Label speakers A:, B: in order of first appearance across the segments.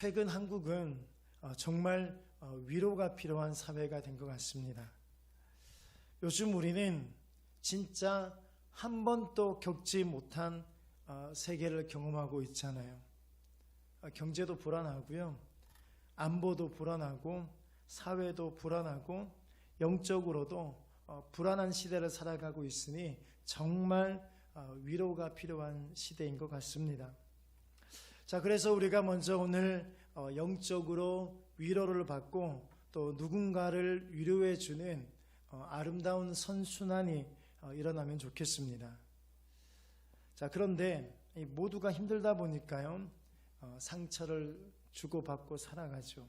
A: 최근 한국은 정말 위로가 필요한 사회가 된 것 같습니다. 요즘 우리는 진짜 한 번도 겪지 못한 세계를 경험하고 있잖아요. 경제도 불안하고요. 안보도 불안하고 사회도 불안하고 영적으로도 불안한 시대를 살아가고 있으니 정말 위로가 필요한 시대인 것 같습니다. 자, 그래서 우리가 먼저 오늘 영적으로 위로를 받고 또 누군가를 위로해 주는 아름다운 선순환이 일어나면 좋겠습니다. 자, 그런데 모두가 힘들다 보니까요, 상처를 주고받고 살아가죠.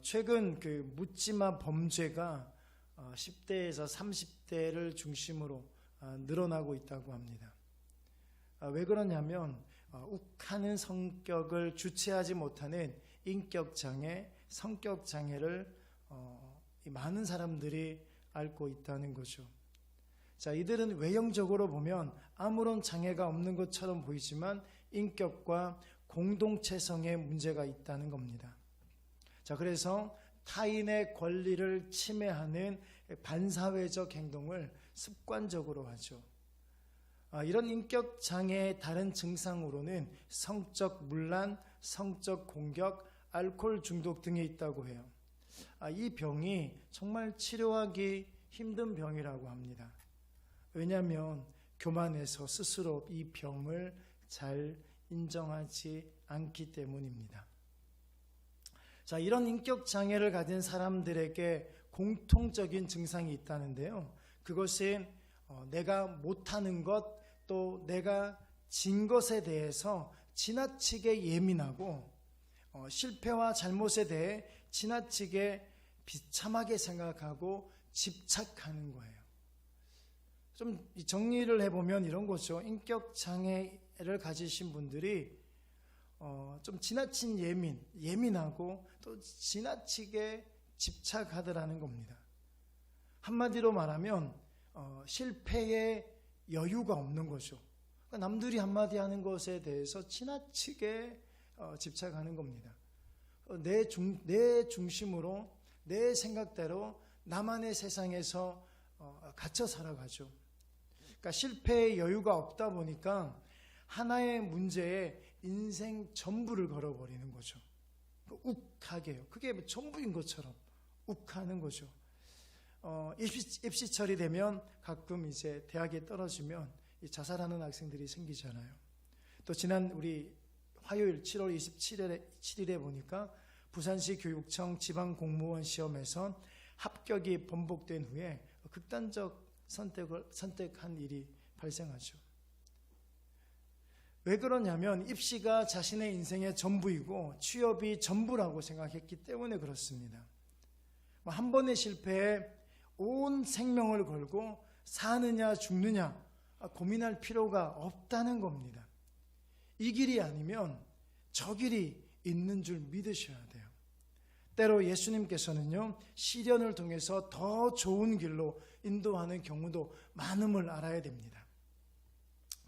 A: 최근 그 묻지마 범죄가 10대에서 30대를 중심으로 늘어나고 있다고 합니다. 왜 그러냐면 욱하는 성격을 주체하지 못하는 인격장애, 성격장애를 많은 사람들이 앓고 있다는 거죠. 자, 이들은 외형적으로 보면 아무런 장애가 없는 것처럼 보이지만 인격과 공동체성에 문제가 있다는 겁니다. 자, 그래서 타인의 권리를 침해하는 반사회적 행동을 습관적으로 하죠. 이런 인격 장애의 다른 증상으로는 성적 문란, 성적 공격, 알코올 중독 등이 있다고 해요. 이 병이 정말 치료하기 힘든 병이라고 합니다. 왜냐하면 교만해서 스스로 이 병을 잘 인정하지 않기 때문입니다. 자, 이런 인격 장애를 가진 사람들에게 공통적인 증상이 있다는데요. 그것은 내가 못하는 것, 또 내가 진 것에 대해서 지나치게 예민하고 실패와 잘못에 대해 지나치게 비참하게 생각하고 집착하는 거예요. 좀 정리를 해보면 이런 거죠. 인격 장애를 가지신 분들이 좀 지나친 예민하고 또 지나치게 집착하더라는 겁니다. 한마디로 말하면 실패에 여유가 없는 거죠. 그러니까 남들이 한마디 하는 것에 대해서 지나치게 집착하는 겁니다. 내 중심으로 내 생각대로 나만의 세상에서 갇혀 살아가죠. 그러니까 실패에 여유가 없다 보니까 하나의 문제에 인생 전부를 걸어버리는 거죠. 욱하게요. 그게 전부인 것처럼 욱하는 거죠. 입시철이 되면 가끔 이제 대학에 떨어지면 자살하는 학생들이 생기잖아요. 또 지난 우리 화요일 7월 27일에 보니까 부산시 교육청 지방공무원 시험에서 합격이 번복된 후에 극단적 선택한 일이 발생하죠. 왜 그러냐면 입시가 자신의 인생의 전부이고 취업이 전부라고 생각했기 때문에 그렇습니다. 한 번의 실패에 온 생명을 걸고 사느냐 죽느냐 고민할 필요가 없다는 겁니다. 이 길이 아니면 저 길이 있는 줄 믿으셔야 돼요. 때로 예수님께서는요, 시련을 통해서 더 좋은 길로 인도하는 경우도 많음을 알아야 됩니다.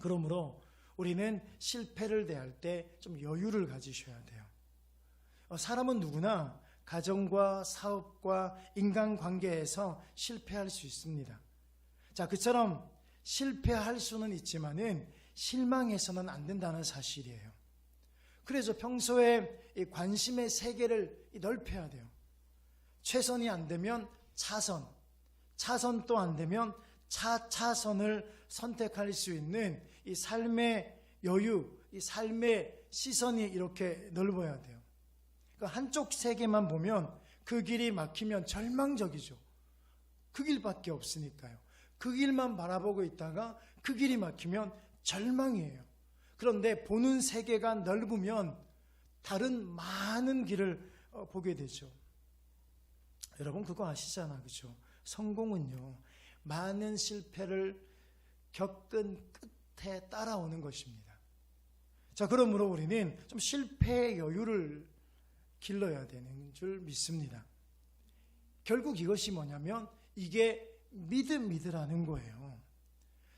A: 그러므로 우리는 실패를 대할 때 좀 여유를 가지셔야 돼요. 사람은 누구나 가정과 사업과 인간관계에서 실패할 수 있습니다. 자, 그처럼 실패할 수는 있지만은 실망해서는 안 된다는 사실이에요. 그래서 평소에 이 관심의 세계를 넓혀야 돼요. 최선이 안 되면 차선 또 안 되면 차선을 선택할 수 있는 이 삶의 여유, 이 삶의 시선이 이렇게 넓어야 돼요. 그러니까 한쪽 세계만 보면 그 길이 막히면 절망적이죠. 그 길밖에 없으니까요. 그 길만 바라보고 있다가 그 길이 막히면 절망이에요. 그런데 보는 세계가 넓으면 다른 많은 길을 보게 되죠. 여러분 그거 아시잖아, 그렇죠? 성공은요, 많은 실패를 겪은 끝에 따라오는 것입니다. 자, 그러므로 우리는 좀 실패의 여유를 길러야 되는 줄 믿습니다. 결국 이것이 뭐냐면 이게 믿음이라는 거예요.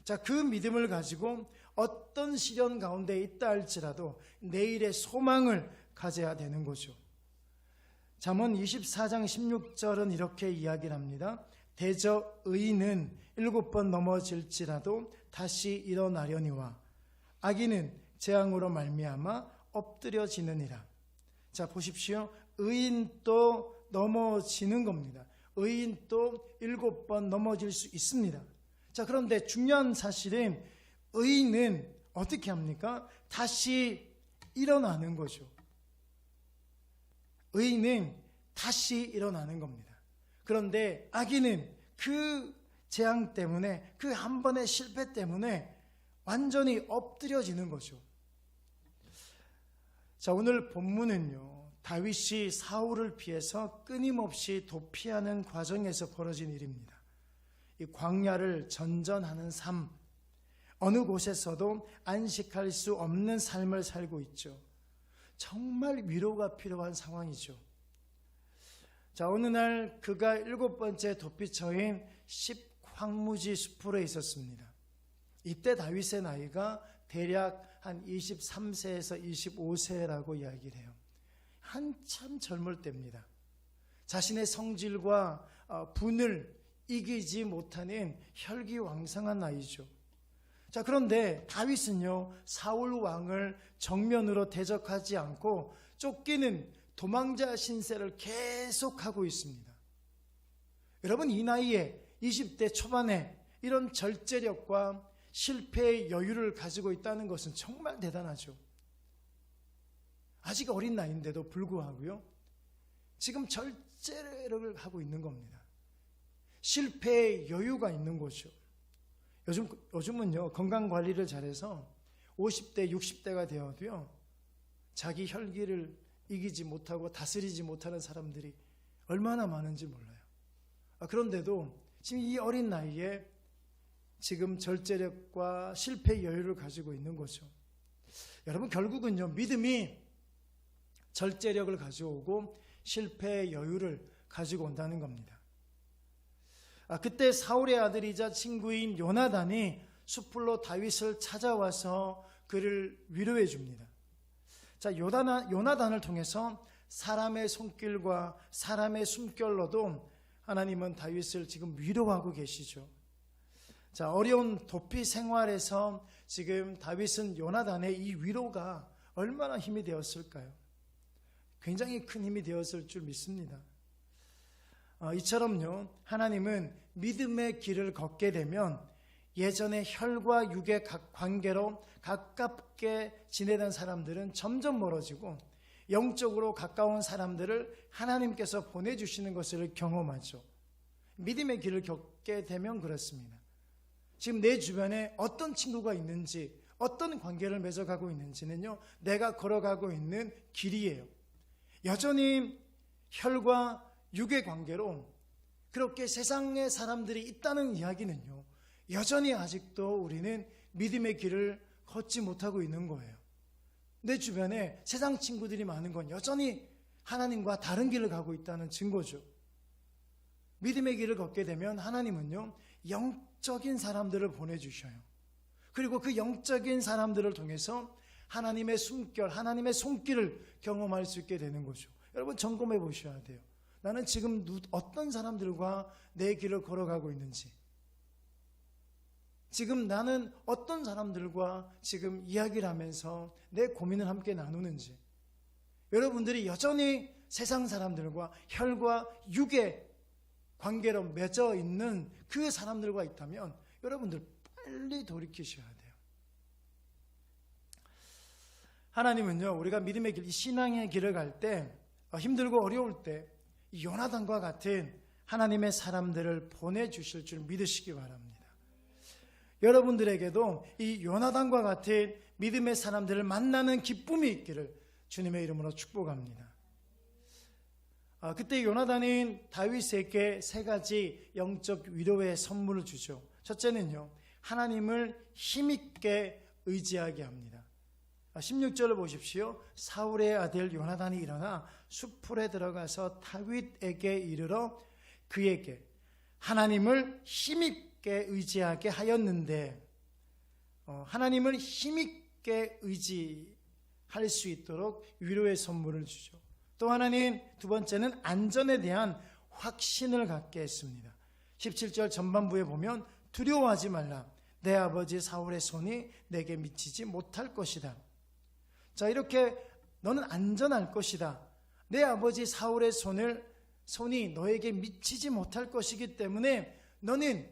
A: 자, 그 믿음을 가지고 어떤 시련 가운데 있다 할지라도 내일의 소망을 가져야 되는 거죠. 잠언 24장 16절은 이렇게 이야기를 합니다. 대저 의인은 7번 넘어질지라도 다시 일어나려니와 악인은 재앙으로 말미암아 엎드려지느니라. 자, 보십시오. 의인도 넘어지는 겁니다. 의인도 7번 넘어질 수 있습니다. 자, 그런데 중요한 사실은 의인은 어떻게 합니까? 다시 일어나는 거죠. 의인은 다시 일어나는 겁니다. 그런데 악인은 그 재앙 때문에, 그 한 번의 실패 때문에 완전히 엎드려지는 거죠. 자, 오늘 본문은요, 다윗이 사울을 피해서 끊임없이 도피하는 과정에서 벌어진 일입니다. 이 광야를 전전하는 삶, 어느 곳에서도 안식할 수 없는 삶을 살고 있죠. 정말 위로가 필요한 상황이죠. 자, 어느 날 그가 7번째 도피처인 십황무지 숲으로 있었습니다. 이때 다윗의 나이가 대략 한 23세에서 25세라고 이야기를 해요. 한참 젊을 때입니다. 자신의 성질과 분을 이기지 못하는 혈기왕성한 나이죠. 자, 그런데 다윗은요, 사울 왕을 정면으로 대적하지 않고 쫓기는 도망자 신세를 계속하고 있습니다. 여러분, 이 나이에 20대 초반에 이런 절제력과 실패의 여유를 가지고 있다는 것은 정말 대단하죠. 아직 어린 나이인데도 불구하고요, 지금 절제력을 하고 있는 겁니다. 실패의 여유가 있는 거죠. 요즘은요, 건강관리를 잘해서 50대, 60대가 되어도요, 자기 혈기를 이기지 못하고 다스리지 못하는 사람들이 얼마나 많은지 몰라요. 그런데도 지금 이 어린 나이에 지금 절제력과 실패의 여유를 가지고 있는 거죠. 여러분, 결국은요, 믿음이 절제력을 가져오고 실패의 여유를 가지고 온다는 겁니다. 그때 사울의 아들이자 친구인 요나단이 숲불로 다윗을 찾아와서 그를 위로해 줍니다. 자, 요나단을 통해서 사람의 손길과 사람의 숨결로도 하나님은 다윗을 지금 위로하고 계시죠. 자, 어려운 도피 생활에서 지금 다윗은 요나단의 이 위로가 얼마나 힘이 되었을까요? 굉장히 큰 힘이 되었을 줄 믿습니다. 이처럼요, 하나님은 믿음의 길을 걷게 되면 예전에 혈과 육의 관계로 가깝게 지내던 사람들은 점점 멀어지고 영적으로 가까운 사람들을 하나님께서 보내주시는 것을 경험하죠. 믿음의 길을 걷게 되면 그렇습니다. 지금 내 주변에 어떤 친구가 있는지, 어떤 관계를 맺어가고 있는지는요, 내가 걸어가고 있는 길이에요. 여전히 혈과 육의 관계로 그렇게 세상의 사람들이 있다는 이야기는요, 여전히 아직도 우리는 믿음의 길을 걷지 못하고 있는 거예요. 내 주변에 세상 친구들이 많은 건 여전히 하나님과 다른 길을 가고 있다는 증거죠. 믿음의 길을 걷게 되면 하나님은요, 영적인 사람들을 보내주셔요. 그리고 그 영적인 사람들을 통해서 하나님의 숨결, 하나님의 손길을 경험할 수 있게 되는 거죠. 여러분, 점검해 보셔야 돼요. 나는 지금 어떤 사람들과 내 길을 걸어가고 있는지, 지금 나는 어떤 사람들과 지금 이야기를 하면서 내 고민을 함께 나누는지, 여러분들이 여전히 세상 사람들과 혈과 육의 관계로 맺어 있는 그 사람들과 있다면 여러분들 빨리 돌이키셔야 돼요. 하나님은요, 우리가 믿음의 길, 이 신앙의 길을 갈 때, 힘들고 어려울 때 요나단과 같은 하나님의 사람들을 보내주실 줄 믿으시기 바랍니다. 여러분들에게도 이 요나단과 같은 믿음의 사람들을 만나는 기쁨이 있기를 주님의 이름으로 축복합니다. 그때 요나단은 다윗에게 3가지 영적 위로의 선물을 주죠. 첫째는요, 하나님을 힘있게 의지하게 합니다. 16절을 보십시오. 사울의 아들 요나단이 일어나 숲풀에 들어가서 다윗에게 이르러 그에게 하나님을 힘있게 의지하게 하였는데, 하나님을 힘있게 의지할 수 있도록 위로의 선물을 주죠. 또 하나는 두 번째는 안전에 대한 확신을 갖게 했습니다. 17절 전반부에 보면 두려워하지 말라. 내 아버지 사울의 손이 내게 미치지 못할 것이다. 자, 이렇게 너는 안전할 것이다. 내 아버지 사울의 손이 너에게 미치지 못할 것이기 때문에 너는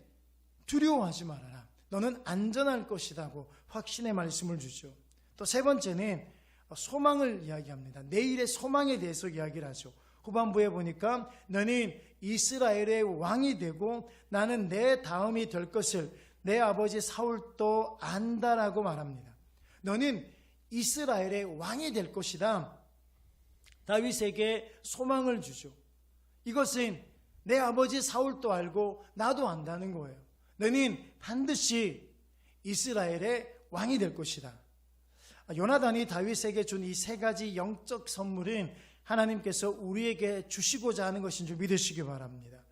A: 두려워하지 말아라. 너는 안전할 것이라고 확신의 말씀을 주죠. 또 세 번째는 소망을 이야기합니다. 내일의 소망에 대해서 이야기를 하죠. 후반부에 보니까 너는 이스라엘의 왕이 되고 나는 내 다음이 될 것을 내 아버지 사울도 안다라고 말합니다. 너는 이스라엘의 왕이 될 것이다. 다윗에게 소망을 주죠. 이것은 내 아버지 사울도 알고 나도 안다는 거예요. 너는 반드시 이스라엘의 왕이 될 것이다. 요나단이 다윗에게 준 이 세 가지 영적 선물은 하나님께서 우리에게 주시고자 하는 것인 줄 믿으시기 바랍니다.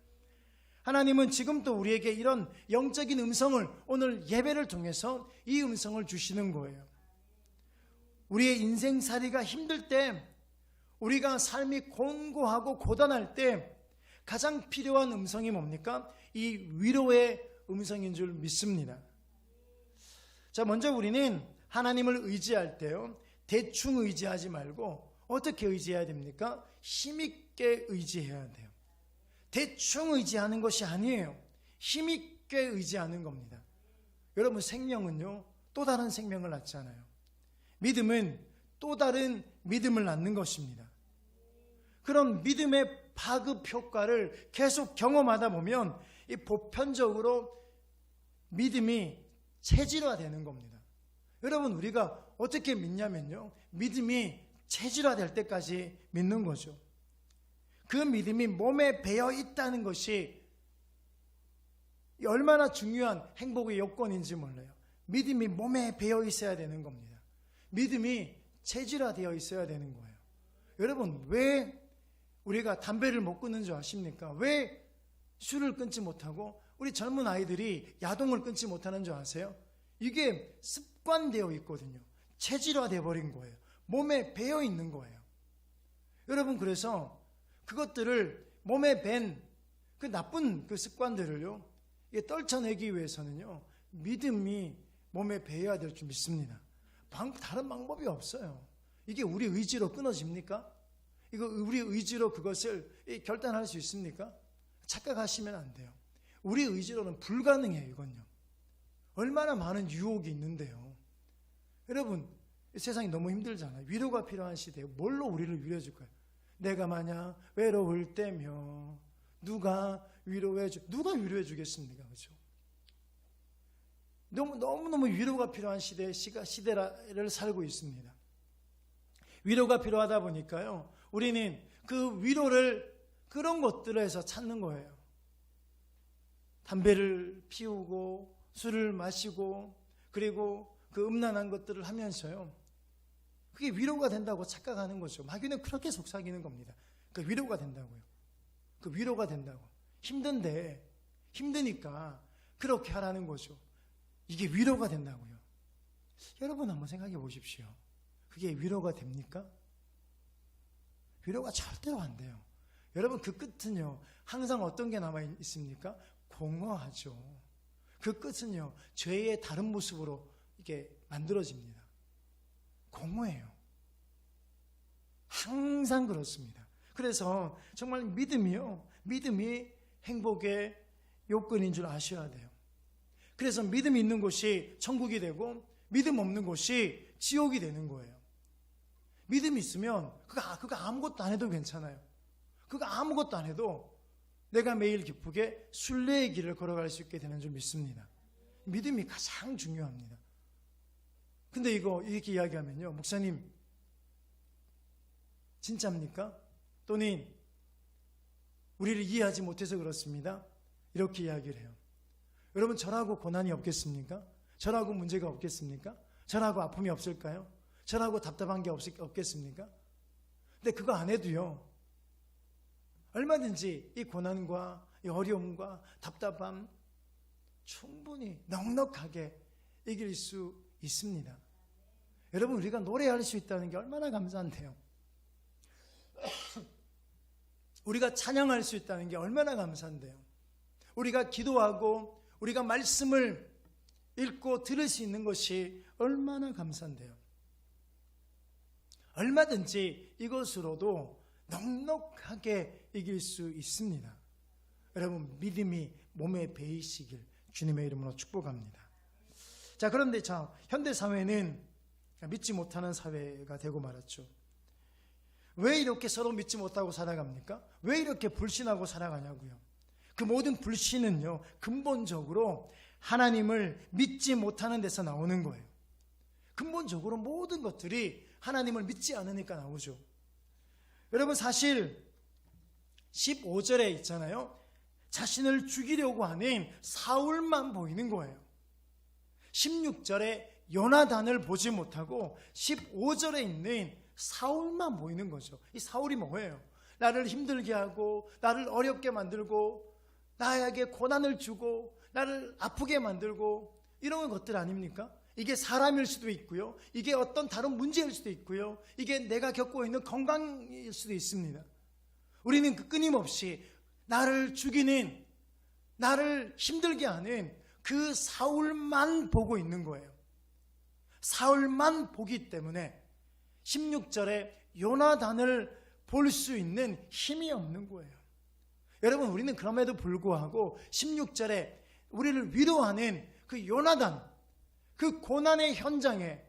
A: 하나님은 지금도 우리에게 이런 영적인 음성을 오늘 예배를 통해서 이 음성을 주시는 거예요. 우리의 인생살이가 힘들 때, 우리가 삶이 곤고하고 고단할 때 가장 필요한 음성이 뭡니까? 이 위로의 음성인 줄 믿습니다. 자, 먼저 우리는 하나님을 의지할 때요, 대충 의지하지 말고 어떻게 의지해야 됩니까? 힘있게 의지해야 돼요. 대충 의지하는 것이 아니에요. 힘있게 의지하는 겁니다. 여러분, 생명은요, 또 다른 생명을 낳잖아요. 믿음은 또 다른 믿음을 낳는 것입니다. 그런 믿음의 파급 효과를 계속 경험하다 보면 이 보편적으로 믿음이 체질화되는 겁니다. 여러분, 우리가 어떻게 믿냐면요, 믿음이 체질화될 때까지 믿는 거죠. 그 믿음이 몸에 배어 있다는 것이 얼마나 중요한 행복의 요건인지 몰라요. 믿음이 몸에 배어 있어야 되는 겁니다. 믿음이 체질화되어 있어야 되는 거예요. 여러분, 왜 우리가 담배를 못 끊는 줄 아십니까? 왜 술을 끊지 못하고 우리 젊은 아이들이 야동을 끊지 못하는 줄 아세요? 이게 습관되어 있거든요. 체질화되어 버린 거예요. 몸에 배어 있는 거예요. 여러분, 그래서 그것들을 몸에 밴 그 나쁜 그 습관들을요, 떨쳐내기 위해서는요, 믿음이 몸에 배어야 될 줄 믿습니다. 다른 방법이 없어요. 이게 우리 의지로 끊어집니까? 이거 우리 의지로 그것을 결단할 수 있습니까? 착각하시면 안 돼요. 우리 의지로는 불가능해요, 이건요. 얼마나 많은 유혹이 있는데요. 여러분, 세상이 너무 힘들잖아요. 위로가 필요한 시대에 뭘로 우리를 위로해 줄까요? 내가 만약 외로울 때며 누가 위로해 주겠습니까? 그렇죠? 너무너무 위로가 필요한 시대를 살고 있습니다. 위로가 필요하다 보니까요, 우리는 그 위로를 그런 것들에서 찾는 거예요. 담배를 피우고 술을 마시고 그리고 그 음란한 것들을 하면서요, 그게 위로가 된다고 착각하는 거죠. 마귀는 그렇게 속삭이는 겁니다. 그 위로가 된다고요. 그 위로가 된다고. 힘드니까 그렇게 하라는 거죠. 이게 위로가 된다고요. 여러분, 한번 생각해 보십시오. 그게 위로가 됩니까? 위로가 절대로 안 돼요. 여러분, 그 끝은요, 항상 어떤 게 남아 있습니까? 공허하죠. 그 끝은요, 죄의 다른 모습으로 이게 만들어집니다. 공허해요. 항상 그렇습니다. 그래서 정말 믿음이 행복의 요건인 줄 아셔야 돼요. 그래서 믿음이 있는 곳이 천국이 되고 믿음 없는 곳이 지옥이 되는 거예요. 믿음이 있으면 그거 아무것도 안 해도 괜찮아요. 그거 아무것도 안 해도 내가 매일 기쁘게 순례의 길을 걸어갈 수 있게 되는 줄 믿습니다. 믿음이 가장 중요합니다. 근데 이렇게 이야기하면요, 목사님 진짜입니까? 또는 우리를 이해하지 못해서 그렇습니다. 이렇게 이야기를 해요. 여러분, 저라고 고난이 없겠습니까? 저라고 문제가 없겠습니까? 저라고 아픔이 없을까요? 저라고 답답한 게 없겠습니까? 근데 그거 안 해도요, 얼마든지 이 고난과 이 어려움과 답답함 충분히 넉넉하게 이길 수 있습니다. 여러분, 우리가 노래할 수 있다는 게 얼마나 감사한데요. 우리가 찬양할 수 있다는 게 얼마나 감사한데요. 우리가 기도하고 우리가 말씀을 읽고 들을 수 있는 것이 얼마나 감사한데요. 얼마든지 이것으로도 넉넉하게 이길 수 있습니다. 여러분, 믿음이 몸에 배이시길 주님의 이름으로 축복합니다. 자, 그런데 현대 사회는 믿지 못하는 사회가 되고 말았죠. 왜 이렇게 서로 믿지 못하고 살아갑니까? 왜 이렇게 불신하고 살아가냐고요. 그 모든 불신은요, 근본적으로 하나님을 믿지 못하는 데서 나오는 거예요. 근본적으로 모든 것들이 하나님을 믿지 않으니까 나오죠. 여러분, 사실 15절에 있잖아요. 자신을 죽이려고 하는 사울만 보이는 거예요. 16절에 요나단을 보지 못하고 15절에 있는 사울만 보이는 거죠. 이 사울이 뭐예요? 나를 힘들게 하고 나를 어렵게 만들고 나에게 고난을 주고 나를 아프게 만들고 이런 것들 아닙니까? 이게 사람일 수도 있고요. 이게 어떤 다른 문제일 수도 있고요. 이게 내가 겪고 있는 건강일 수도 있습니다. 우리는 끊임없이 나를 죽이는, 나를 힘들게 하는 그 사울만 보고 있는 거예요. 사울만 보기 때문에 16절에 요나단을 볼 수 있는 힘이 없는 거예요. 여러분, 우리는 그럼에도 불구하고 16절에 우리를 위로하는 그 요나단, 그 고난의 현장에,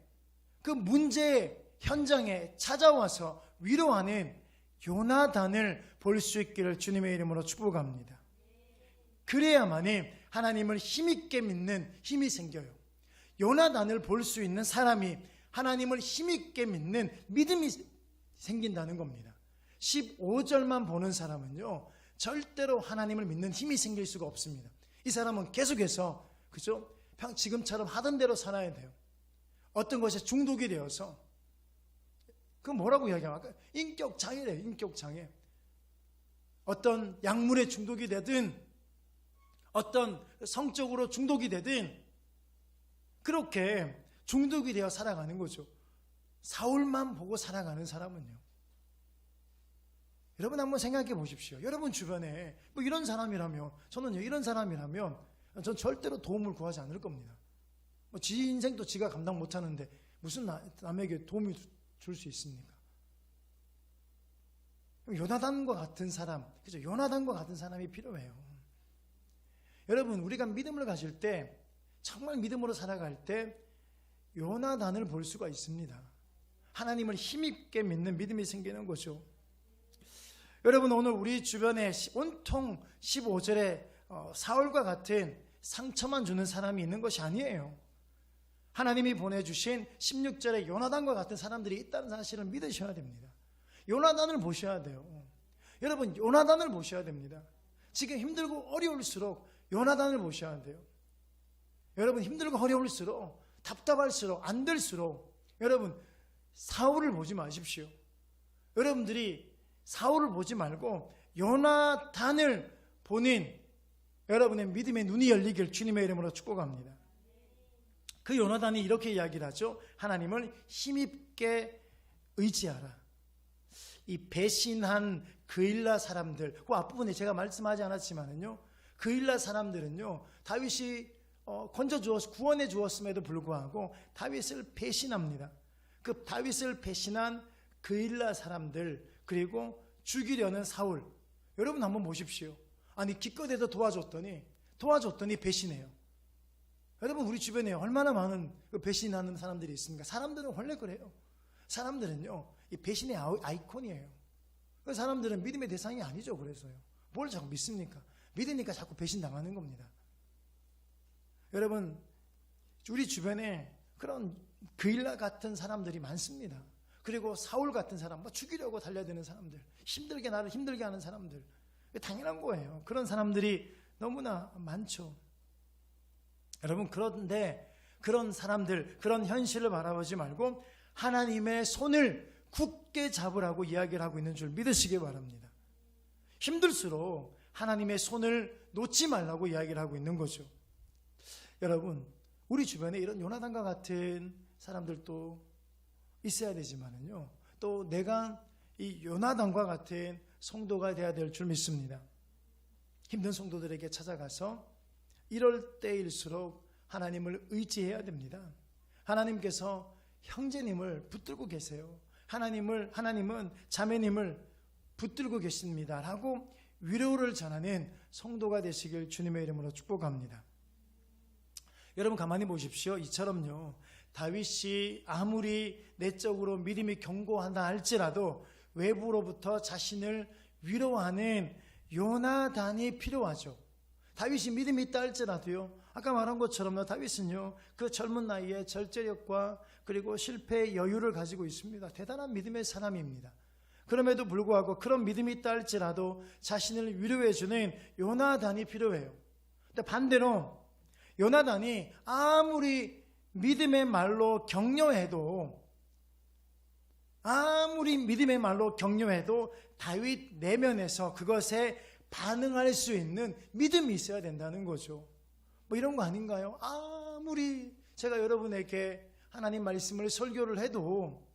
A: 그 문제의 현장에 찾아와서 위로하는 요나단을 볼 수 있기를 주님의 이름으로 축복합니다. 그래야만이 하나님을 힘있게 믿는 힘이 생겨요. 요나단을 볼 수 있는 사람이 하나님을 힘있게 믿는 믿음이 생긴다는 겁니다. 15절만 보는 사람은요, 절대로 하나님을 믿는 힘이 생길 수가 없습니다. 이 사람은 계속해서, 그죠? 지금처럼 하던 대로 살아야 돼요. 어떤 것에 중독이 되어서, 그 뭐라고 이야기하면 인격 장애래요. 인격 장애. 어떤 약물에 중독이 되든 어떤 성적으로 중독이 되든 그렇게 중독이 되어 살아가는 거죠. 사울만 보고 살아가는 사람은요. 여러분, 한번 생각해 보십시오. 여러분 주변에 뭐 이런 사람이라면, 저는요, 이런 사람이라면 전 절대로 도움을 구하지 않을 겁니다. 뭐 지 인생도 지가 감당 못하는데 무슨 남에게 도움을 줄 수 있습니까? 요나단과 같은 사람, 그죠? 요나단과 같은 사람이 필요해요. 여러분, 우리가 믿음을 가질 때, 정말 믿음으로 살아갈 때 요나단을 볼 수가 있습니다. 하나님을 힘있게 믿는 믿음이 생기는 거죠. 여러분, 오늘 우리 주변에 온통 15절에 사울과 같은 상처만 주는 사람이 있는 것이 아니에요. 하나님이 보내주신 16절에 요나단과 같은 사람들이 있다는 사실을 믿으셔야 됩니다. 요나단을 보셔야 돼요. 여러분, 요나단을 보셔야 됩니다. 지금 힘들고 어려울수록 요나단을 보셔야 돼요. 여러분, 힘들고 어려울수록, 답답할수록, 안 될수록 여러분 사울을 보지 마십시오. 여러분들이 사울을 보지 말고 요나단을 보는 여러분의 믿음의 눈이 열리길 주님의 이름으로 축복합니다. 그 요나단이 이렇게 이야기를 하죠. 하나님을 힘있게 의지하라. 이 배신한 그일라 사람들, 그 앞부분에 제가 말씀하지 않았지만은요, 그일라 사람들은요, 다윗이 건져 주었, 구원해 주었음에도 불구하고 다윗을 배신합니다. 그 다윗을 배신한 그일라 사람들, 그리고 죽이려는 사울. 여러분 한번 보십시오. 아니, 기껏해도 도와줬더니 배신해요. 여러분, 우리 주변에 얼마나 많은 배신하는 사람들이 있습니까? 사람들은 원래 그래요. 사람들은요, 이 배신의 아이콘이에요. 그 사람들은 믿음의 대상이 아니죠. 그래서요. 뭘 자꾸 믿습니까? 믿으니까 자꾸 배신당하는 겁니다. 여러분, 우리 주변에 그런 그일라 같은 사람들이 많습니다. 그리고 사울 같은 사람, 죽이려고 달려드는 사람들, 나를 힘들게 하는 사람들, 당연한 거예요. 그런 사람들이 너무나 많죠. 여러분, 그런데 그런 사람들, 그런 현실을 바라보지 말고 하나님의 손을 굳게 잡으라고 이야기를 하고 있는 줄 믿으시기 바랍니다. 힘들수록 하나님의 손을 놓지 말라고 이야기를 하고 있는 거죠. 여러분, 우리 주변에 이런 요나단과 같은 사람들도 있어야 되지만은요, 또 내가 이 요나단과 같은 성도가 되어야 될 줄 믿습니다. 힘든 성도들에게 찾아가서 이럴 때일수록 하나님을 의지해야 됩니다. 하나님께서 형제님을 붙들고 계세요. 하나님은 자매님을 붙들고 계십니다. 라고 위로를 전하는 성도가 되시길 주님의 이름으로 축복합니다. 여러분 가만히 보십시오. 이처럼요, 다윗이 아무리 내적으로 믿음이 견고하다 할지라도 외부로부터 자신을 위로하는 요나단이 필요하죠. 다윗이 믿음이 있다 할지라도요, 아까 말한 것처럼요, 다윗은요 그 젊은 나이에 절제력과 그리고 실패의 여유를 가지고 있습니다. 대단한 믿음의 사람입니다. 그럼에도 불구하고 그런 믿음이 있다 할지라도 자신을 위로해주는 요나단이 필요해요. 근데 반대로 요나단이 아무리 믿음의 말로 격려해도 다윗 내면에서 그것에 반응할 수 있는 믿음이 있어야 된다는 거죠. 뭐 이런 거 아닌가요? 아무리 제가 여러분에게 하나님 말씀을 설교를 해도,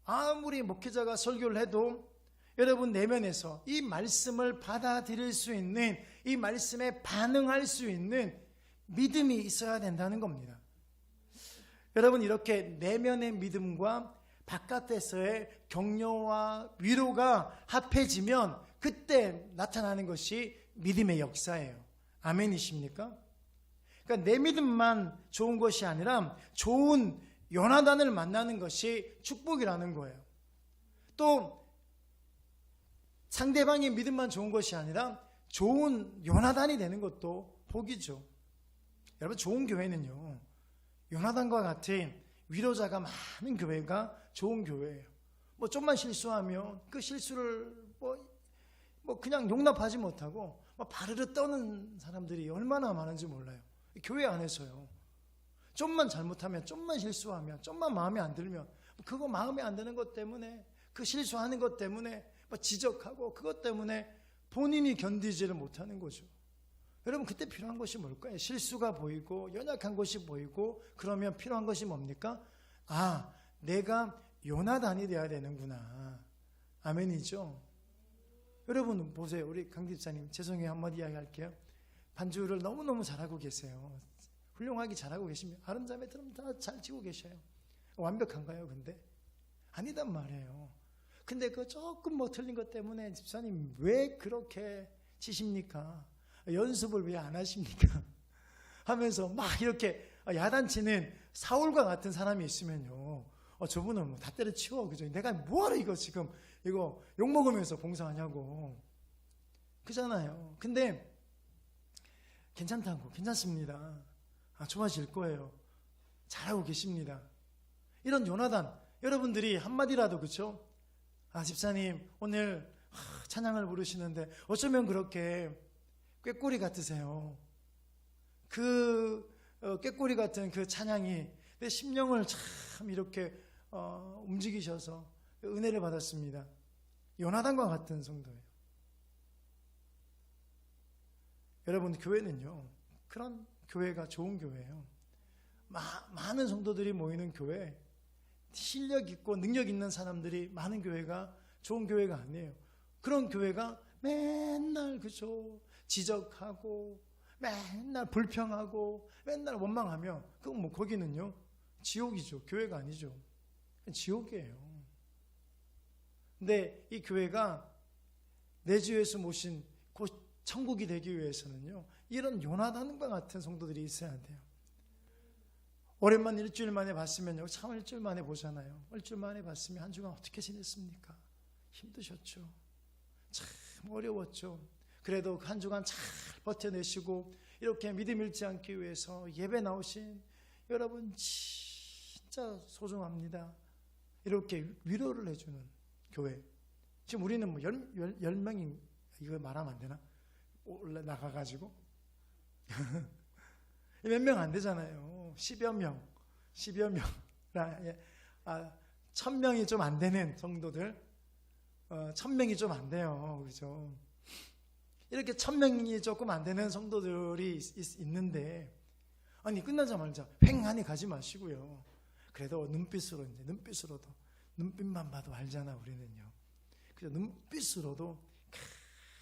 A: 아무리 목회자가 설교를 해도 여러분 내면에서 이 말씀을 받아들일 수 있는, 이 말씀에 반응할 수 있는 믿음이 있어야 된다는 겁니다. 여러분, 이렇게 내면의 믿음과 바깥에서의 격려와 위로가 합해지면 그때 나타나는 것이 믿음의 역사예요. 아멘이십니까? 그러니까 내 믿음만 좋은 것이 아니라 좋은 요나단을 만나는 것이 축복이라는 거예요. 또 상대방의 믿음만 좋은 것이 아니라 좋은 요나단이 되는 것도 복이죠. 여러분, 좋은 교회는요, 요나단과 같은 위로자가 많은 교회가 좋은 교회예요. 뭐 좀만 실수하면 그 실수를 뭐 그냥 용납하지 못하고 바르르 떠는 사람들이 얼마나 많은지 몰라요. 교회 안에서요. 좀만 잘못하면, 좀만 실수하면, 좀만 마음에 안 들면 그거 마음에 안 드는 것 때문에, 그 실수하는 것 때문에 지적하고 그것 때문에 본인이 견디지를 못하는 거죠. 여러분, 그때 필요한 것이 뭘까요? 실수가 보이고 연약한 것이 보이고 그러면 필요한 것이 뭡니까? 내가 요나단이 돼야 되는구나. 아멘이죠. 여러분 보세요. 우리 강 집사님, 죄송해요, 한마디 이야기할게요. 반주를 너무너무 잘하고 계세요. 훌륭하게 잘하고 계십니다. 아름자매처럼 다 잘 치고 계셔요. 완벽한가요? 근데 아니단 말이에요. 근데 그 조금 틀린 것 때문에 집사님 왜 그렇게 치십니까? 연습을 왜 안 하십니까? 하면서 막 이렇게 야단치는 사울과 같은 사람이 있으면요, 저분은 다 때려치워, 그죠? 내가 뭐하러 지금 욕먹으면서 봉사하냐고 그잖아요. 근데 괜찮습니다. 좋아질 거예요. 잘하고 계십니다. 이런 요나단, 여러분들이 한마디라도, 그렇죠? 집사님 오늘 찬양을 부르시는데 어쩌면 그렇게 꾀꼬리 같으세요. 그 꾀꼬리 같은 그 찬양이 내 심령을 참 이렇게 움직이셔서 은혜를 받았습니다. 요나단과 같은 성도예요. 여러분, 교회는요, 그런 교회가 좋은 교회예요. 많은 성도들이 모이는 교회, 실력 있고 능력 있는 사람들이 많은 교회가 좋은 교회가 아니에요. 그런 교회가 맨날, 그죠, 지적하고 맨날 불평하고 맨날 원망하면 그건 거기는요 지옥이죠. 교회가 아니죠. 지옥이에요. 근데 이 교회가 내 주 예수 모신 곧 천국이 되기 위해서는요, 이런 요나단과 같은 성도들이 있어야 돼요. 오랜만에 일주일 만에 봤으면요, 참 일주일 만에 보잖아요. 일주일 만에 봤으면 한 주간 어떻게 지냈습니까? 힘드셨죠. 참 어려웠죠. 그래도 한 주간 잘 버텨내시고 이렇게 믿음 잃지 않기 위해서 예배 나오신 여러분 진짜 소중합니다. 이렇게 위로를 해주는 교회. 지금 우리는 10명이, 이거 말하면 안 되나? 올라 나가가지고 몇 명 안 되잖아요. 10여 명 1000명이 좀 안 되는 성도들, 1000명이 좀 안 돼요. 그렇죠? 이렇게 1000명이 조금 안 되는 성도들이 있는데 아니 끝나자마자 횡하니 가지 마시고요. 그래도 눈빛으로 이제 눈빛으로도 눈빛만 봐도 알잖아 우리는요. 그래서 눈빛으로도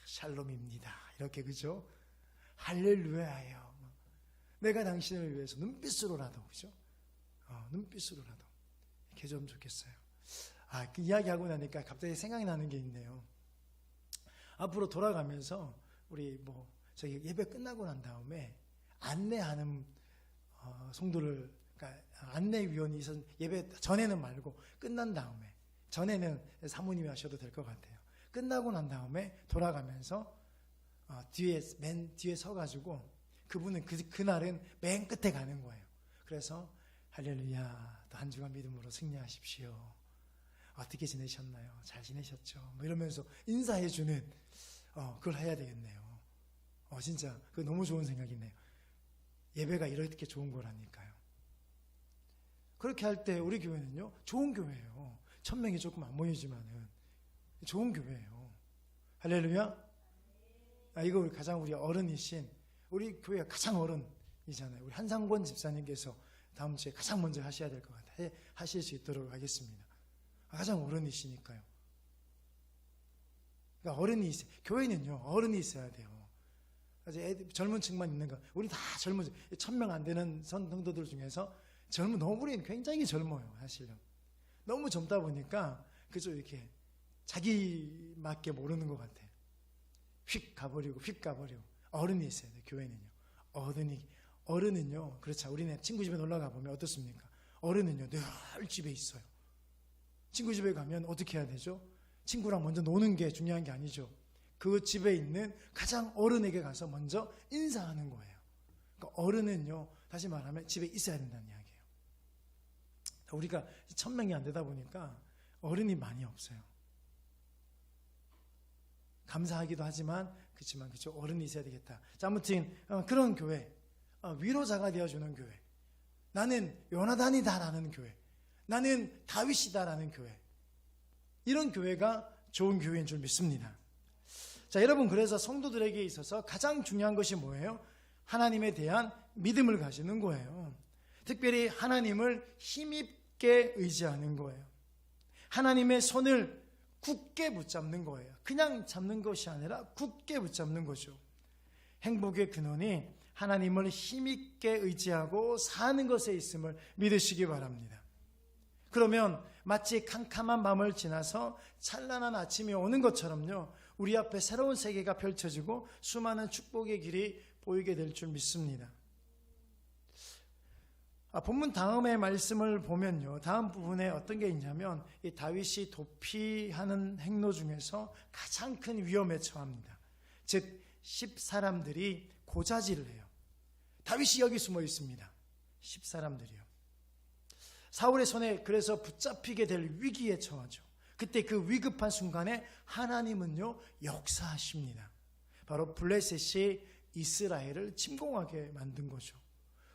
A: 샬롬입니다. 이렇게 그죠? 할렐루야예요. 내가 당신을 위해서 눈빛으로라도 그죠? 눈빛으로라도 이렇게 좀 좋겠어요. 그 이야기하고 나니까 갑자기 생각이 나는 게 있네요. 앞으로 돌아가면서 우리 저기 예배 끝나고 난 다음에 안내하는 성도를 그러니까 안내위원이 있어서 예배 전에는 말고 끝난 다음에 전에는 사모님이 하셔도 될 것 같아요. 끝나고 난 다음에 돌아가면서 맨 뒤에 서가지고 그분은 그날은 맨 끝에 가는 거예요. 그래서 할렐루야 또 한 주간 믿음으로 승리하십시오. 어떻게 지내셨나요? 잘 지내셨죠? 이러면서 인사해주는 그걸 해야 되겠네요. 진짜 그거 너무 좋은 생각이네요. 예배가 이렇게 좋은 거라니까요. 그렇게 할 때 우리 교회는요 좋은 교회예요. 1000명이 조금 안 모이지만은 좋은 교회예요. 할렐루야. 이거 우리 가장 우리 어른이신 우리 교회가 가장 어른이잖아요. 우리 한상권 집사님께서 다음 주에 가장 먼저 하셔야 될 것 같아요. 하실 수 있도록 하겠습니다. 가장 어른이시니까요. 그러니까 어른이 있어요. 교회는요 어른이 있어야 돼요. 젊은 층만 있는 거. 우리 다 젊은 1000명 안 되는 성도들 중에서 너무 우리는 굉장히 젊어요. 사실은 너무 젊다 보니까 그저 이렇게 자기 맞게 모르는 것 같아요. 휙 가버리고 어른이 있어야 돼요. 교회는요 어른은요 그렇죠. 우리네 친구 집에 놀러 가보면 어떻습니까? 어른은요 늘 집에 있어요. 친구 집에 가면 어떻게 해야 되죠? 친구랑 먼저 노는 게 중요한 게 아니죠. 그 집에 있는 가장 어른에게 가서 먼저 인사하는 거예요. 그러니까 어른은요 다시 말하면 집에 있어야 된다는 이야기예요. 우리가 1000명이 안 되다 보니까 어른이 많이 없어요. 감사하기도 하지만 그렇지만 그쵸 어른이 있어야 되겠다. 자, 아무튼 그런 교회, 위로자가 되어주는 교회, 나는 요나단이다라는 교회, 나는 다윗이다라는 교회, 이런 교회가 좋은 교회인 줄 믿습니다. 자, 여러분 그래서 성도들에게 있어서 가장 중요한 것이 뭐예요? 하나님에 대한 믿음을 가지는 거예요. 특별히 하나님을 힘있게 의지하는 거예요. 하나님의 손을 굳게 붙잡는 거예요. 그냥 잡는 것이 아니라 굳게 붙잡는 거죠. 행복의 근원이 하나님을 힘있게 의지하고 사는 것에 있음을 믿으시기 바랍니다. 그러면 마치 캄캄한 밤을 지나서 찬란한 아침이 오는 것처럼요, 우리 앞에 새로운 세계가 펼쳐지고 수많은 축복의 길이 보이게 될 줄 믿습니다. 본문 다음의 말씀을 보면요, 다음 부분에 어떤 게 있냐면 이 다윗이 도피하는 행로 중에서 가장 큰 위험에 처합니다. 즉 10사람들이 고자질을 해요. 다윗이 여기 숨어 있습니다. 10사람들이요. 사울의 손에 그래서 붙잡히게 될 위기에 처하죠. 그때 그 위급한 순간에 하나님은요 역사하십니다. 바로 블레셋이 이스라엘을 침공하게 만든 거죠.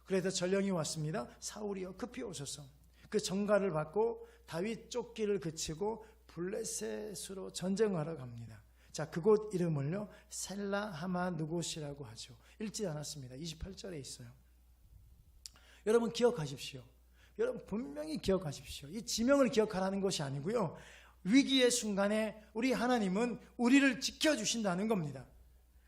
A: 그래서 전령이 왔습니다. 사울이여 급히 오셔서 그 전가를 받고 다윗 쫓기를 그치고 블레셋으로 전쟁하러 갑니다. 자, 그곳 이름을요 셀라 하마 느곳이라고 하죠. 읽지 않았습니다. 28절에 있어요. 여러분 기억하십시오. 여러분 분명히 기억하십시오. 이 지명을 기억하라는 것이 아니고요, 위기의 순간에 우리 하나님은 우리를 지켜주신다는 겁니다.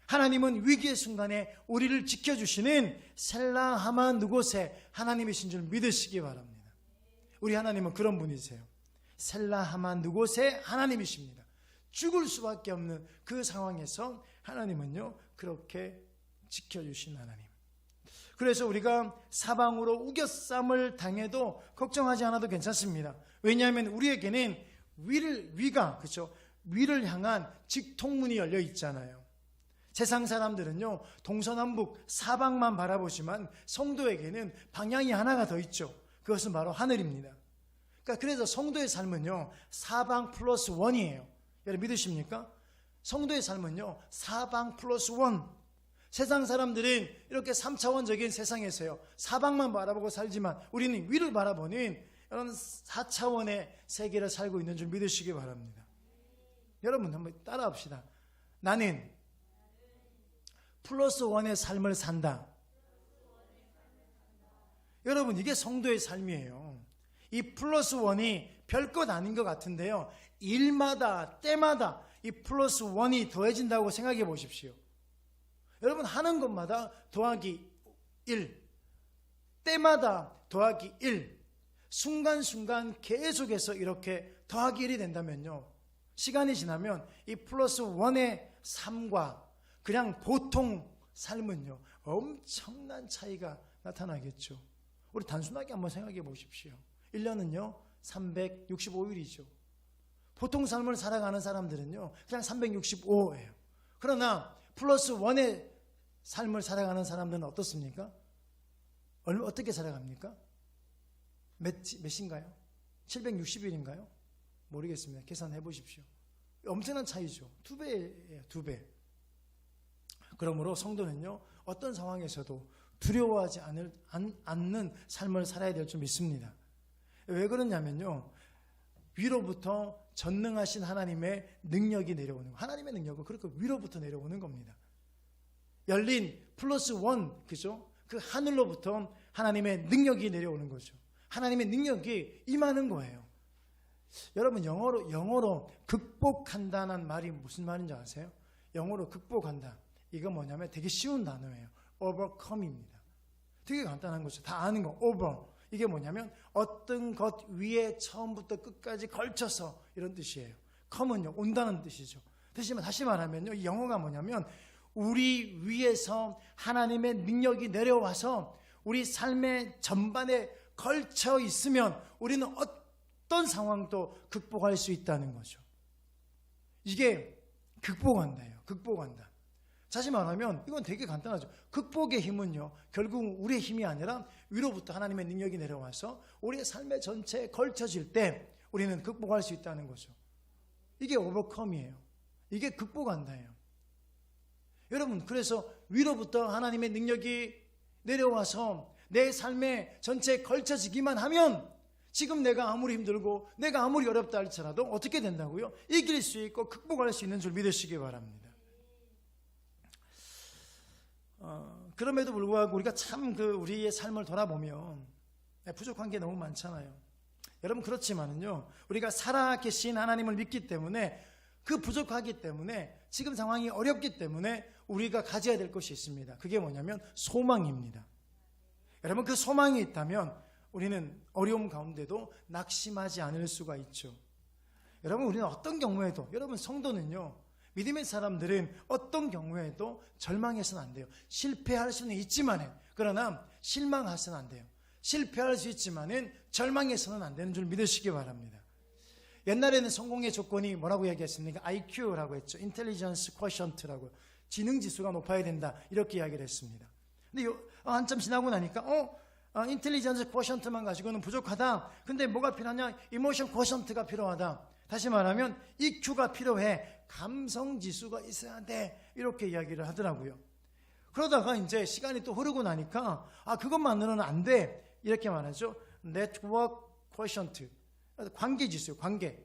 A: 하나님은 위기의 순간에 우리를 지켜주시는 셀라 하마 느곳에 하나님이신 줄 믿으시기 바랍니다. 우리 하나님은 그런 분이세요. 셀라 하마 느곳에 하나님이십니다. 죽을 수밖에 없는 그 상황에서 하나님은요 그렇게 지켜주신 하나님. 그래서 우리가 사방으로 우겨쌈을 당해도 걱정하지 않아도 괜찮습니다. 왜냐하면 우리에게는 위를 향한 직통문이 열려 있잖아요. 세상 사람들은요 동서남북 사방만 바라보지만 성도에게는 방향이 하나가 더 있죠. 그것은 바로 하늘입니다. 그래서 성도의 삶은요 사방 플러스 원이에요. 여러분 믿으십니까? 성도의 삶은요 사방 플러스 원. 세상 사람들은 이렇게 3차원적인 세상에서요 사방만 바라보고 살지만 우리는 위를 바라보는 이런 4차원의 세계를 살고 있는 줄 믿으시기 바랍니다. 여러분 한번 따라합시다. 나는 플러스 원의 삶을 산다. 여러분, 이게 성도의 삶이에요. 이 플러스 원이 별것 아닌 것 같은데요, 일마다 때마다 이 플러스 원이 더해진다고 생각해 보십시오. 여러분, 하는 것마다 더하기 1, 때마다 더하기 1, 순간순간 계속해서 이렇게 더하기 1이 된다면요, 시간이 지나면 이 플러스 원의 삶과 그냥 보통 삶은요, 엄청난 차이가 나타나겠죠. 우리 단순하게 한번 생각해 보십시오. 1년은요 365일이죠. 보통 삶을 살아가는 사람들은요 그냥 365예요. 그러나 플러스 원의 삶을 살아가는 사람들은 어떻습니까? 어떻게 살아갑니까? 몇인가요? 760일인가요? 모르겠습니다. 계산해 보십시오. 엄청난 차이죠. 2배예요. 2배. 그러므로 성도는요 어떤 상황에서도 두려워하지 않는 삶을 살아야 될 줄 믿습니다. 왜 그러냐면요, 위로부터 전능하신 하나님의 능력이 내려오는 거예요. 하나님의 능력은 그렇게 위로부터 내려오는 겁니다. 열린 플러스 원, 그죠? 그 하늘로부터 하나님의 능력이 내려오는 거죠. 하나님의 능력이 임하는 거예요. 여러분, 영어로 극복한다는 말이 무슨 말인지 아세요? 영어로 극복한다, 이거 뭐냐면 되게 쉬운 단어예요. overcome입니다. 되게 간단한 거죠. 다 아는 거. over, 이게 뭐냐면 어떤 것 위에 처음부터 끝까지 걸쳐서, 이런 뜻이에요. come은요 온다는 뜻이죠. 다시 말하면요, 이 영어가 뭐냐면 우리 위에서 하나님의 능력이 내려와서 우리 삶의 전반에 걸쳐 있으면 우리는 어떤 상황도 극복할 수 있다는 거죠. 이게 극복한다예요. 극복한다. 다시 말하면 이건 되게 간단하죠. 극복의 힘은요 결국 우리의 힘이 아니라 위로부터 하나님의 능력이 내려와서 우리의 삶의 전체에 걸쳐질 때 우리는 극복할 수 있다는 거죠. 이게 오버컴이에요. 이게 극복한다예요. 여러분, 그래서 위로부터 하나님의 능력이 내려와서 내 삶의 전체에 걸쳐지기만 하면 지금 내가 아무리 힘들고 내가 아무리 어렵다 할지라도 어떻게 된다고요? 이길 수 있고 극복할 수 있는 줄 믿으시기 바랍니다. 그럼에도 불구하고 우리가 참 우리의 삶을 돌아보면 부족한 게 너무 많잖아요. 여러분, 그렇지만은요 우리가 살아계신 하나님을 믿기 때문에, 그 부족하기 때문에, 지금 상황이 어렵기 때문에 우리가 가져야 될 것이 있습니다. 그게 뭐냐면 소망입니다. 여러분, 그 소망이 있다면 우리는 어려움 가운데도 낙심하지 않을 수가 있죠. 여러분, 우리는 어떤 경우에도, 여러분 성도는요, 믿음의 사람들은 어떤 경우에도 절망해서는 안 돼요. 실패할 수는 있지만은, 그러나 실망해서는 안 돼요. 실패할 수 있지만은 절망해서는 안 되는 줄 믿으시기 바랍니다. 옛날에는 성공의 조건이 뭐라고 얘기했습니까? IQ라고 했죠. Intelligence Quotient라고. 지능지수가 높아야 된다, 이렇게 이야기를 했습니다. 근데 한참 지나고 나니까 인텔리전스 쿼션트만 가지고는 부족하다. 근데 뭐가 필요하냐? 이모션 쿼션트가 필요하다. 다시 말하면 EQ가 필요해. 감성지수가 있어야 돼. 이렇게 이야기를 하더라고요. 그러다가 이제 시간이 또 흐르고 나니까 그것만으로는 안 돼. 이렇게 말하죠. 네트워크 쿼션트, 관계지수요. 관계.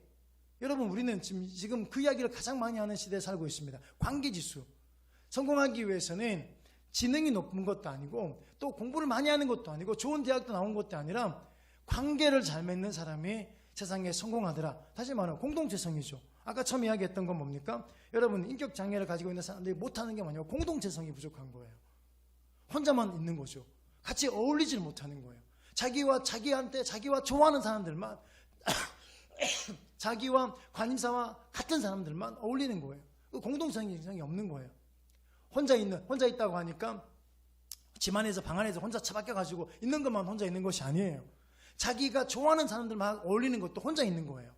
A: 여러분, 우리는 지금 그 이야기를 가장 많이 하는 시대에 살고 있습니다. 관계지수. 성공하기 위해서는 지능이 높은 것도 아니고 또 공부를 많이 하는 것도 아니고 좋은 대학도 나온 것도 아니라 관계를 잘 맺는 사람이 세상에 성공하더라. 다시 말하면 공동체성이죠. 아까 처음 이야기했던 건 뭡니까? 여러분, 인격장애를 가지고 있는 사람들이 못하는 게 뭐냐면 공동체성이 부족한 거예요. 혼자만 있는 거죠. 같이 어울리질 못하는 거예요. 자기와 좋아하는 사람들만 자기와 관심사와 같은 사람들만 어울리는 거예요. 공동체성이 없는 거예요. 혼자 있다고 하니까 집 안에서 방 안에서 혼자 처박혀가지고 있는 것만 혼자 있는 것이 아니에요. 자기가 좋아하는 사람들만 어울리는 것도 혼자 있는 거예요.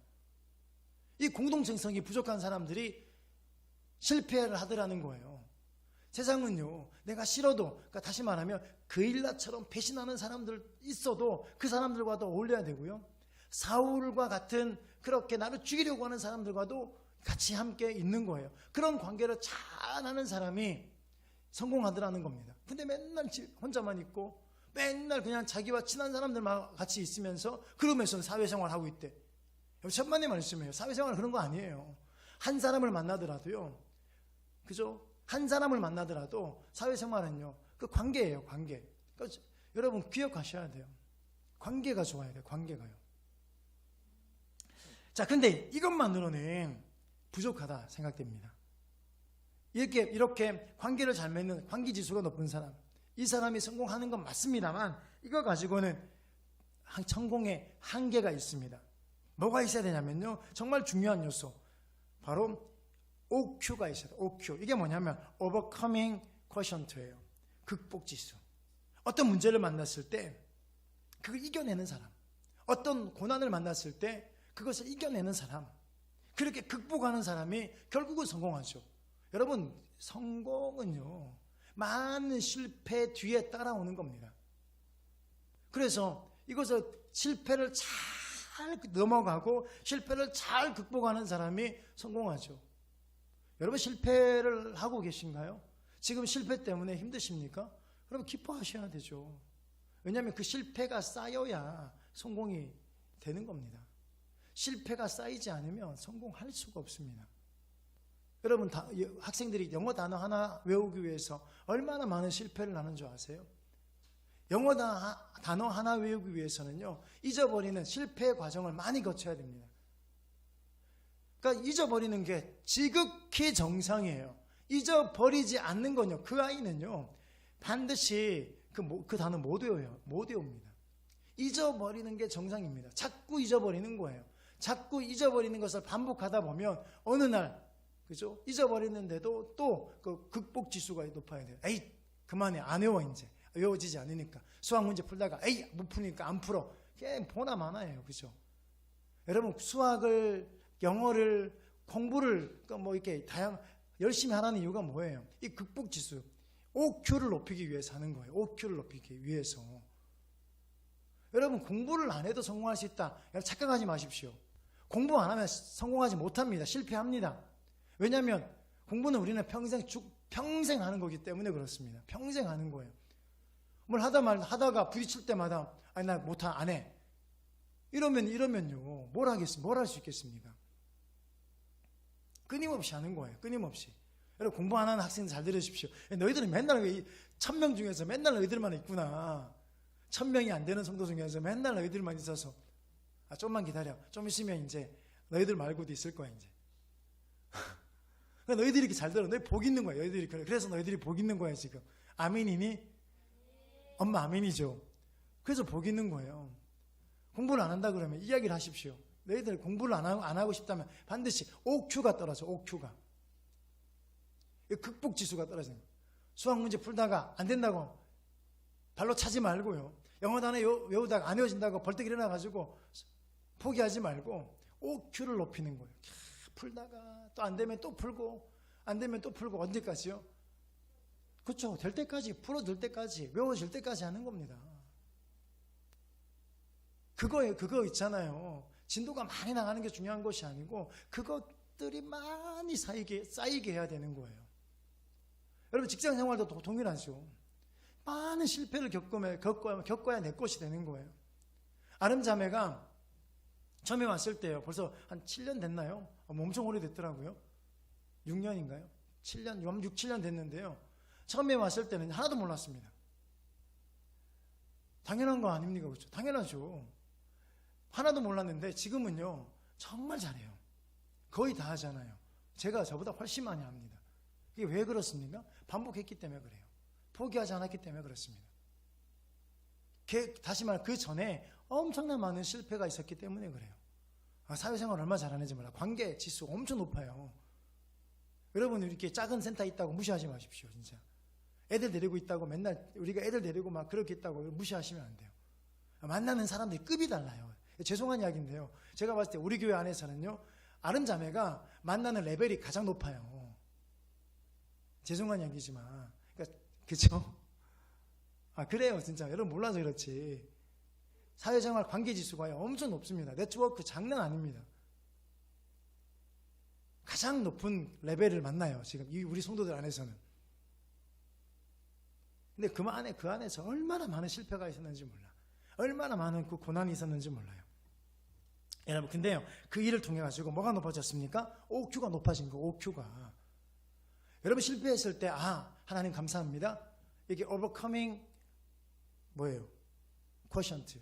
A: 이 공동체성이 부족한 사람들이 실패를 하더라는 거예요. 세상은요, 내가 싫어도, 그러니까 다시 말하면 그일라처럼 배신하는 사람들 있어도 그 사람들과도 어울려야 되고요, 사울과 같은 그렇게 나를 죽이려고 하는 사람들과도 같이 함께 있는 거예요. 그런 관계를 잘하는 사람이 성공하더라는 겁니다. 근데 맨날 혼자만 있고 맨날 그냥 자기와 친한 사람들만 같이 있으면서 그러면서 사회생활을 하고 있대. 천만의 말씀이에요. 사회생활은 그런 거 아니에요. 한 사람을 만나더라도요, 그죠? 한 사람을 만나더라도 사회생활은요, 그 관계예요. 관계. 그러니까 여러분 기억하셔야 돼요. 관계가 좋아야 돼요. 관계가요. 자, 근데 이것만으로는 부족하다 생각됩니다. 이렇게 관계를 잘 맺는 관계지수가 높은 사람, 이 사람이 성공하는 건 맞습니다만 이거 가지고는 성공의 한계가 있습니다. 뭐가 있어야 되냐면요, 정말 중요한 요소, 바로 OQ가 있어야 돼요. OQ. 이게 뭐냐면 Overcoming Quotient예요. 극복지수. 어떤 문제를 만났을 때 그걸 이겨내는 사람, 어떤 고난을 만났을 때 그것을 이겨내는 사람, 그렇게 극복하는 사람이 결국은 성공하죠. 여러분, 성공은요, 많은 실패 뒤에 따라오는 겁니다. 그래서 이것을 실패를 잘 넘어가고 실패를 잘 극복하는 사람이 성공하죠. 여러분, 실패를 하고 계신가요? 지금 실패 때문에 힘드십니까? 여러분, 기뻐하셔야 되죠. 왜냐하면 그 실패가 쌓여야 성공이 되는 겁니다. 실패가 쌓이지 않으면 성공할 수가 없습니다. 여러분, 학생들이 영어 단어 하나 외우기 위해서 얼마나 많은 실패를 하는 줄 아세요? 영어 단어 하나 외우기 위해서는요, 잊어버리는 실패의 과정을 많이 거쳐야 됩니다. 그러니까 잊어버리는 게 지극히 정상이에요. 잊어버리지 않는 건요, 그 아이는요 반드시 그 단어 못 외워요. 못 외웁니다. 잊어버리는 게 정상입니다. 자꾸 잊어버리는 거예요. 자꾸 잊어버리는 것을 반복하다 보면 어느 날, 그죠? 잊어버리는데도 또 그 극복 지수가 높아야 돼요. 에이, 그만해, 안 외워. 이제 외워지지 않으니까. 수학 문제 풀다가 에이, 못 푸니까 안 풀어. 그게 보나 마나예요. 그죠? 여러분, 수학을, 영어를, 공부를 뭐 이렇게 열심히 하라는 이유가 뭐예요? 이 극복 지수, OQ를 높이기 위해서 하는 거예요. OQ를 높이기 위해서. 여러분, 공부를 안 해도 성공할 수 있다, 착각하지 마십시오. 공부 안 하면 성공하지 못합니다. 실패합니다. 왜냐하면 공부는 우리는 평생 하는 거기 때문에 그렇습니다. 평생 하는 거예요. 뭘 하다가 부딪힐 때마다 아니, 나 안 해. 이러면요, 뭘 할 수 있겠습니까? 끊임없이 하는 거예요. 끊임없이. 여러분, 공부 안 하는 학생들 잘 들으십시오. 너희들은 맨날 1000명 중에서 맨날 너희들만 있구나. 1000명이 안 되는 성도 중에서 맨날 너희들만 있어서 좀만 기다려. 좀 있으면 이제 너희들 말고도 있을 거야 이제. 너희들이 이렇게 잘 들어. 너희 복 있는 거야. 너희들이 그래서 너희들이 복 있는 거야 지금. 아멘이니? 엄마 아멘이죠. 그래서 복 있는 거예요. 공부를 안 한다 그러면 이야기를 하십시오. 너희들 공부를 안 하고 싶다면 반드시 OQ가 떨어져. OQ가. 극복 지수가 떨어지는 거예요. 수학 문제 풀다가 안 된다고 발로 차지 말고요. 영어 단어 외우다가 안 외워진다고 벌떡 일어나가지고 포기하지 말고 OQ를 높이는 거예요. 풀다가 또 안 되면 또 풀고, 안 되면 또 풀고, 언제까지요? 그렇죠. 될 때까지, 풀어질 때까지, 외워질 때까지 하는 겁니다. 그거 있잖아요. 진도가 많이 나가는 게 중요한 것이 아니고 그것들이 많이 쌓이게 해야 되는 거예요. 여러분, 직장 생활도 동일하죠. 많은 실패를 겪어야 내 것이 되는 거예요. 아름 자매가 처음에 왔을 때요, 벌써 한 7년 됐나요? 엄청 오래됐더라고요. 6년인가요? 6, 7년 됐는데요. 처음에 왔을 때는 하나도 몰랐습니다. 당연한 거 아닙니까? 그렇죠? 당연하죠. 하나도 몰랐는데 지금은요, 정말 잘해요. 거의 다 하잖아요. 제가 저보다 훨씬 많이 합니다. 이게 왜 그렇습니까? 반복했기 때문에 그래요. 포기하지 않았기 때문에 그렇습니다. 다시 말해, 그 전에 엄청난 많은 실패가 있었기 때문에 그래요. 사회생활 얼마나 잘하는지 몰라. 관계 지수 엄청 높아요. 여러분, 이렇게 작은 센터 있다고 무시하지 마십시오. 진짜 애들 데리고 있다고 맨날 우리가 애들 데리고 막 그렇게 있다고 무시하시면 안 돼요. 만나는 사람들이 급이 달라요. 죄송한 이야기인데요, 제가 봤을 때 우리 교회 안에서는요, 아름 자매가 만나는 레벨이 가장 높아요. 죄송한 이야기지만, 그쵸? 그래요. 진짜 여러분 몰라서 그렇지. 사회생활 관계지수가 엄청 높습니다. 네트워크 장난 아닙니다. 가장 높은 레벨을 만나요, 지금 우리 성도들 안에서는. 근데 그 안에서 얼마나 많은 실패가 있었는지 몰라. 얼마나 많은 그 고난이 있었는지 몰라요. 여러분, 근데요, 그 일을 통해 가지고 뭐가 높아졌습니까? OQ가 높아진 거. OQ가. 여러분, 실패했을 때 하나님 감사합니다. 이게 overcoming 뭐예요? quotient.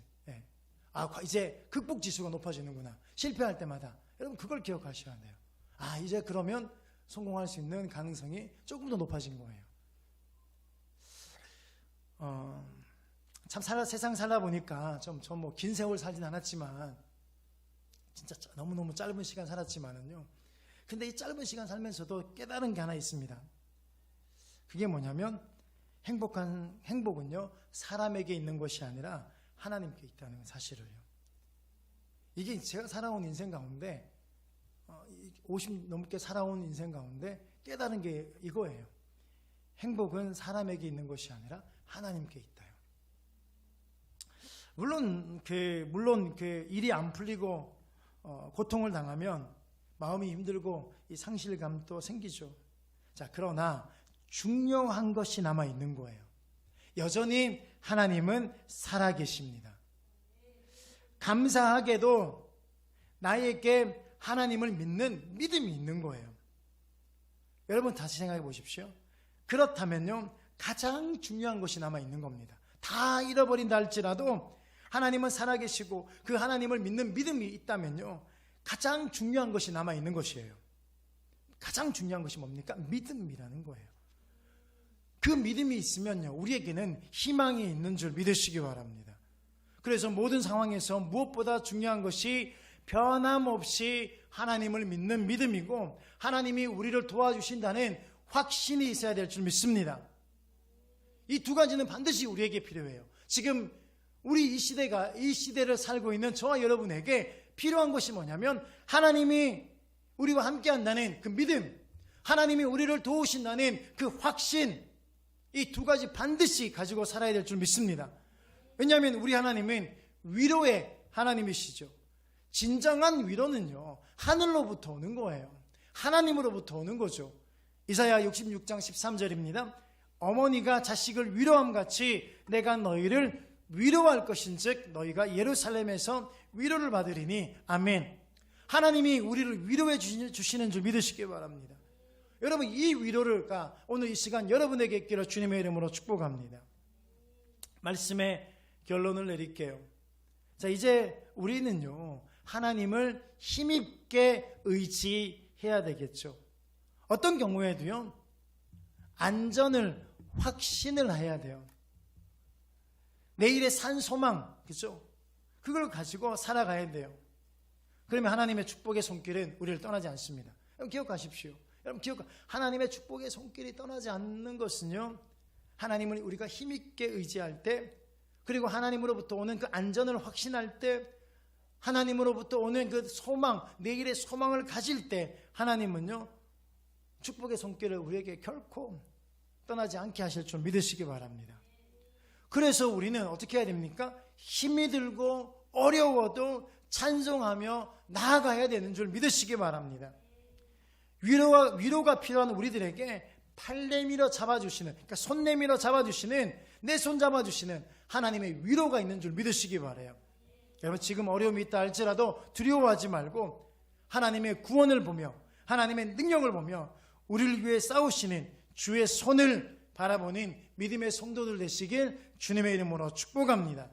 A: 이제 극복 지수가 높아지는구나. 실패할 때마다. 여러분 그걸 기억하셔야 돼요. 이제 그러면 성공할 수 있는 가능성이 조금 더 높아진 거예요. 참 세상 살다 보니까 좀 뭐 긴 세월 살진 않았지만 진짜 너무너무 짧은 시간 살았지만은요. 근데 이 짧은 시간 살면서도 깨달은 게 하나 있습니다. 그게 뭐냐면 행복은요 사람에게 있는 것이 아니라 하나님께 있다는 사실을요. 이게 제가 살아온 인생 가운데 50 넘게 살아온 인생 가운데 깨달은 게 이거예요. 행복은 사람에게 있는 것이 아니라 하나님께 있다요. 물론 일이 안 풀리고 고통을 당하면 마음이 힘들고 이 상실감도 생기죠. 자, 그러나 중요한 것이 남아 있는 거예요. 여전히 하나님은 살아계십니다. 감사하게도 나에게 하나님을 믿는 믿음이 있는 거예요. 여러분 다시 생각해 보십시오. 그렇다면요 가장 중요한 것이 남아 있는 겁니다. 다 잃어버린다 할지라도 하나님은 살아계시고 그 하나님을 믿는 믿음이 있다면요 가장 중요한 것이 남아 있는 것이에요. 가장 중요한 것이 뭡니까? 믿음이라는 거예요. 그 믿음이 있으면요 우리에게는 희망이 있는 줄 믿으시기 바랍니다. 그래서 모든 상황에서 무엇보다 중요한 것이 변함없이 하나님을 믿는 믿음이고 하나님이 우리를 도와주신다는 확신이 있어야 될 줄 믿습니다. 이 두 가지는 반드시 우리에게 필요해요. 지금 우리 이 시대를 살고 있는 저와 여러분에게 필요한 것이 뭐냐면 하나님이 우리와 함께 한다는 그 믿음, 하나님이 우리를 도우신다는 그 확신, 이 두 가지 반드시 가지고 살아야 될 줄 믿습니다. 왜냐하면 우리 하나님은 위로의 하나님이시죠. 진정한 위로는요 하늘로부터 오는 거예요. 하나님으로부터 오는 거죠. 이사야 66장 13절입니다. 어머니가 자식을 위로함 같이 내가 너희를 위로할 것인즉 너희가 예루살렘에서 위로를 받으리니 아멘. 하나님이 우리를 위로해 주시는 줄 믿으시기 바랍니다. 여러분 이 위로를 오늘 이 시간 여러분에게 있기를 주님의 이름으로 축복합니다. 말씀의 결론을 내릴게요. 자, 이제 우리는요 하나님을 힘있게 의지해야 되겠죠. 어떤 경우에도요 안전을 확신을 해야 돼요. 내일의 산 소망, 그죠? 그걸 가지고 살아가야 돼요. 그러면 하나님의 축복의 손길은 우리를 떠나지 않습니다. 여러분 기억하십시오. 하나님의 축복의 손길이 떠나지 않는 것은요 하나님을 우리가 힘있게 의지할 때, 그리고 하나님으로부터 오는 그 안전을 확신할 때, 하나님으로부터 오는 그 소망, 내일의 소망을 가질 때 하나님은요 축복의 손길을 우리에게 결코 떠나지 않게 하실 줄 믿으시기 바랍니다. 그래서 우리는 어떻게 해야 됩니까? 힘이 들고 어려워도 찬송하며 나아가야 되는 줄 믿으시기 바랍니다. 위로가 필요한 우리들에게 팔 내밀어 잡아주시는, 그러니까 손 내밀어 잡아주시는, 내 손 잡아주시는 하나님의 위로가 있는 줄 믿으시기 바라요. 여러분 지금 어려움이 있다 할지라도 두려워하지 말고 하나님의 구원을 보며 하나님의 능력을 보며 우리를 위해 싸우시는 주의 손을 바라보는 믿음의 성도들 되시길 주님의 이름으로 축복합니다.